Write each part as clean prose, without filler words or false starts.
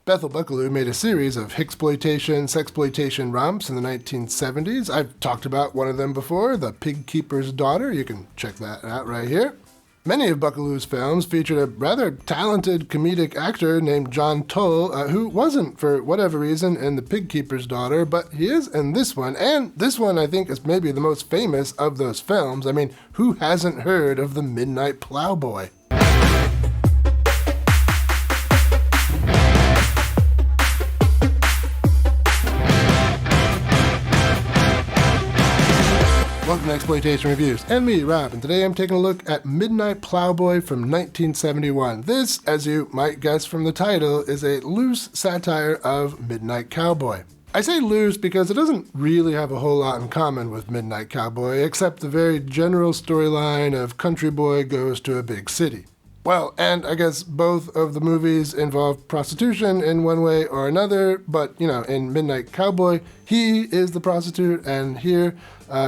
Bethel Buckaloo made a series of hicksploitation, sexploitation romps in the 1970s. I've talked about one of them before, The Pig Keeper's Daughter. You can check that out right here. Many of Buckaloo's films featured a rather talented comedic actor named John Tull, who wasn't, for whatever reason, in The Pig Keeper's Daughter, but he is in this one. And this one, I think, is maybe the most famous of those films. I mean, who hasn't heard of the Midnight Plowboy? Welcome to Exploitation Reviews, and me, Rob, and today I'm taking a look at Midnight Plowboy from 1971. This, as you might guess from the title, is a loose satire of Midnight Cowboy. I say loose because it doesn't really have a whole lot in common with Midnight Cowboy, except the very general storyline of country boy goes to a big city. Well, and I guess both of the movies involve prostitution in one way or another, but, in Midnight Cowboy, he is the prostitute, and here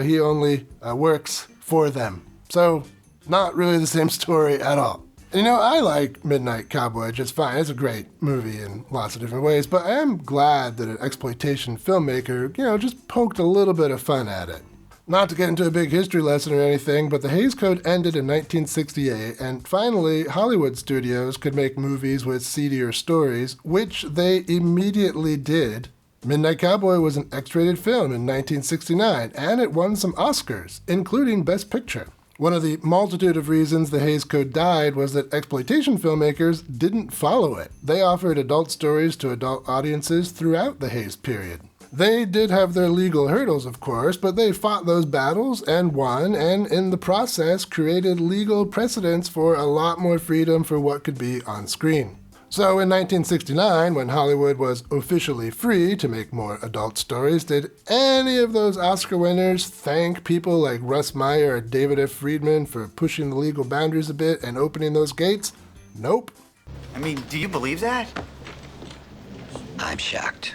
he only works for them. So, not really the same story at all. And, I like Midnight Cowboy just fine. It's a great movie in lots of different ways, but I am glad that an exploitation filmmaker, just poked a little bit of fun at it. Not to get into a big history lesson or anything, but the Hays Code ended in 1968, and finally Hollywood studios could make movies with seedier stories, which they immediately did. Midnight Cowboy was an X-rated film in 1969, and it won some Oscars, including Best Picture. One of the multitude of reasons the Hays Code died was that exploitation filmmakers didn't follow it. They offered adult stories to adult audiences throughout the Hays period. They did have their legal hurdles, of course, but they fought those battles and won, and in the process created legal precedents for a lot more freedom for what could be on screen. So in 1969, when Hollywood was officially free to make more adult stories, did any of those Oscar winners thank people like Russ Meyer or David F. Friedman for pushing the legal boundaries a bit and opening those gates? Nope. I mean, do you believe that? I'm shocked.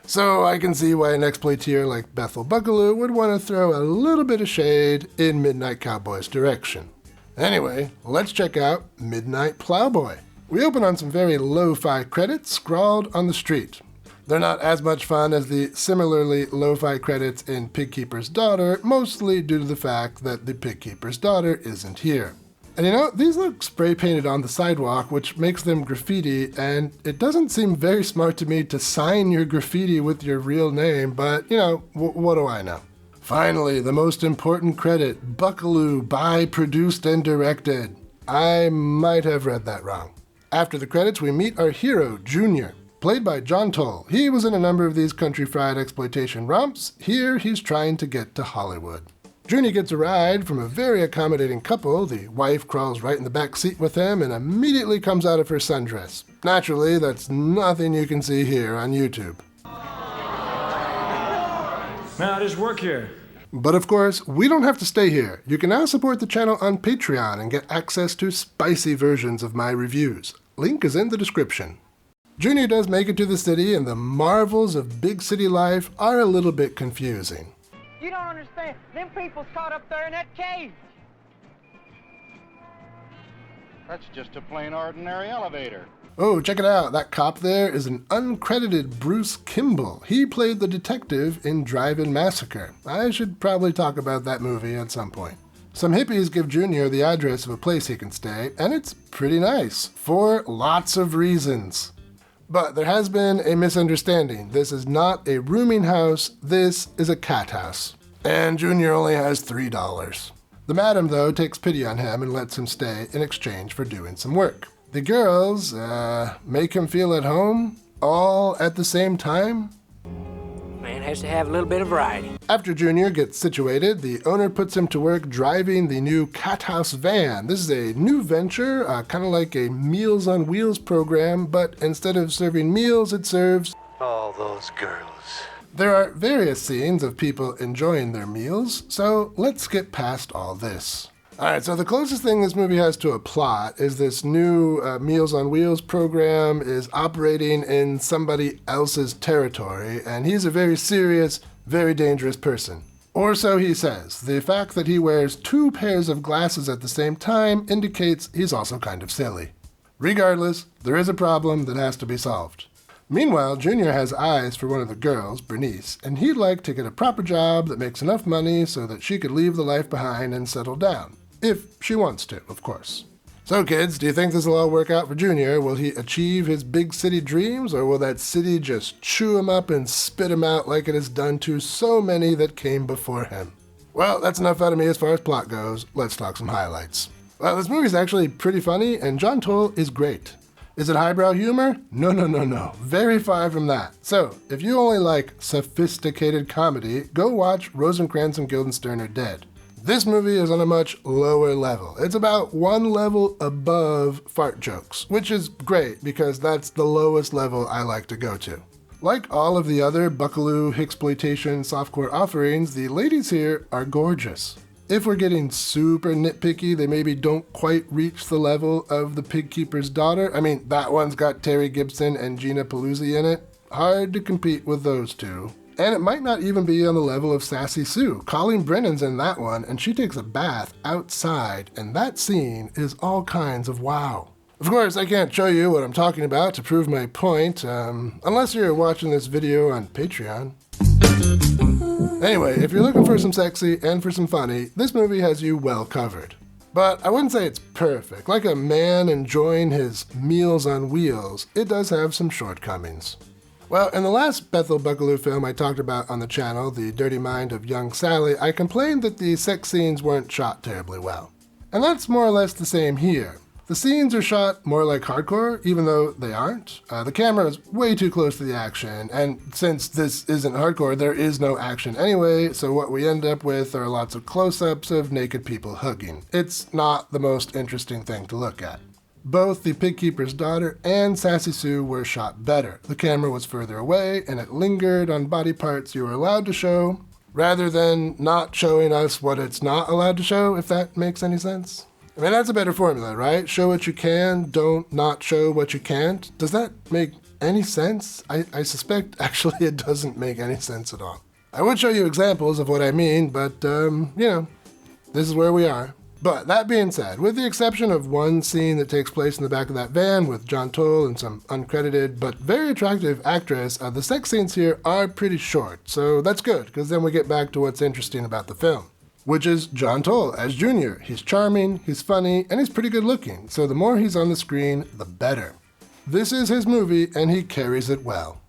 So I can see why an exploiteer like Bethel Buckaloo would want to throw a little bit of shade in Midnight Cowboy's direction. Anyway, let's check out Midnight Plowboy. We open on some very lo-fi credits scrawled on the street. They're not as much fun as the similarly lo-fi credits in Pig Keeper's Daughter, mostly due to the fact that the Pig Keeper's Daughter isn't here. And these look spray-painted on the sidewalk, which makes them graffiti, and it doesn't seem very smart to me to sign your graffiti with your real name, but, what do I know? Finally, the most important credit, Buckaloo, by, produced, and directed. I might have read that wrong. After the credits, we meet our hero, Junior, played by John Tull. He was in a number of these country fried exploitation romps. Here, he's trying to get to Hollywood. Junior gets a ride from a very accommodating couple. The wife crawls right in the back seat with him and immediately comes out of her sundress. Naturally, that's nothing you can see here on YouTube. Man, I just work here. But of course, we don't have to stay here. You can now support the channel on Patreon and get access to spicy versions of my reviews. Link is in the description. Junior does make it to the city, and the marvels of big city life are a little bit confusing. You don't understand. Them people's caught up there in that cage. That's just a plain ordinary elevator. Oh, check it out. That cop there is an uncredited Bruce Kimball. He played the detective in Drive-In Massacre. I should probably talk about that movie at some point. Some hippies give Junior the address of a place he can stay, and it's pretty nice, for lots of reasons. But there has been a misunderstanding. This is not a rooming house, this is a cat house. And Junior only has $3. The madam, though, takes pity on him and lets him stay in exchange for doing some work. The girls, make him feel at home, all at the same time. Man has to have a little bit of variety. After Junior gets situated, the owner puts him to work driving the new Cat House van. This is a new venture, kind of like a Meals on Wheels program, but instead of serving meals, it serves All those girls. There are various scenes of people enjoying their meals, so let's get past all this. Alright, so the closest thing this movie has to a plot is this new Meals on Wheels program is operating in somebody else's territory, and he's a very serious, very dangerous person. Or so he says. The fact that he wears 2 pairs of glasses at the same time indicates he's also kind of silly. Regardless, there is a problem that has to be solved. Meanwhile, Junior has eyes for one of the girls, Bernice, and he'd like to get a proper job that makes enough money so that she could leave the life behind and settle down. If she wants to, of course. So kids, do you think this will all work out for Junior? Will he achieve his big city dreams, or will that city just chew him up and spit him out like it has done to so many that came before him? Well, that's enough out of me as far as plot goes. Let's talk some highlights. Well, this movie's actually pretty funny, and John Tull is great. Is it highbrow humor? No. Very far from that. So, if you only like sophisticated comedy, go watch Rosencrantz and Guildenstern Are Dead. This movie is on a much lower level. It's about one level above fart jokes, which is great because that's the lowest level I like to go to. Like all of the other Buckaloo Hicksploitation softcore offerings, the ladies here are gorgeous. If we're getting super nitpicky, they maybe don't quite reach the level of The Pig Keeper's Daughter. I mean, that one's got Terry Gibson and Gina Paluzzi in it. Hard to compete with those two. And it might not even be on the level of Sassy Sue. Colleen Brennan's in that one, and she takes a bath outside, and that scene is all kinds of wow. Of course, I can't show you what I'm talking about to prove my point, unless you're watching this video on Patreon. Anyway, if you're looking for some sexy and for some funny, this movie has you well covered. But I wouldn't say it's perfect. Like a man enjoying his meals on wheels, it does have some shortcomings. Well, in the last Bethel Buckaloo film I talked about on the channel, The Dirty Mind of Young Sally, I complained that the sex scenes weren't shot terribly well. And that's more or less the same here. The scenes are shot more like hardcore, even though they aren't. The camera is way too close to the action, and since this isn't hardcore, there is no action anyway, so what we end up with are lots of close-ups of naked people hugging. It's not the most interesting thing to look at. Both The Pig Keeper's Daughter and Sassy Sue were shot better. The camera was further away, and it lingered on body parts you were allowed to show, rather than not showing us what it's not allowed to show, if that makes any sense. I mean, that's a better formula, right? Show what you can, don't not show what you can't. Does that make any sense? I suspect, actually, it doesn't make any sense at all. I would show you examples of what I mean, but, this is where we are. But that being said, with the exception of one scene that takes place in the back of that van with John Tull and some uncredited but very attractive actress, the sex scenes here are pretty short, so that's good, because then we get back to what's interesting about the film, which is John Tull as Junior. He's charming, he's funny, and he's pretty good looking, so the more he's on the screen, the better. This is his movie, and he carries it well.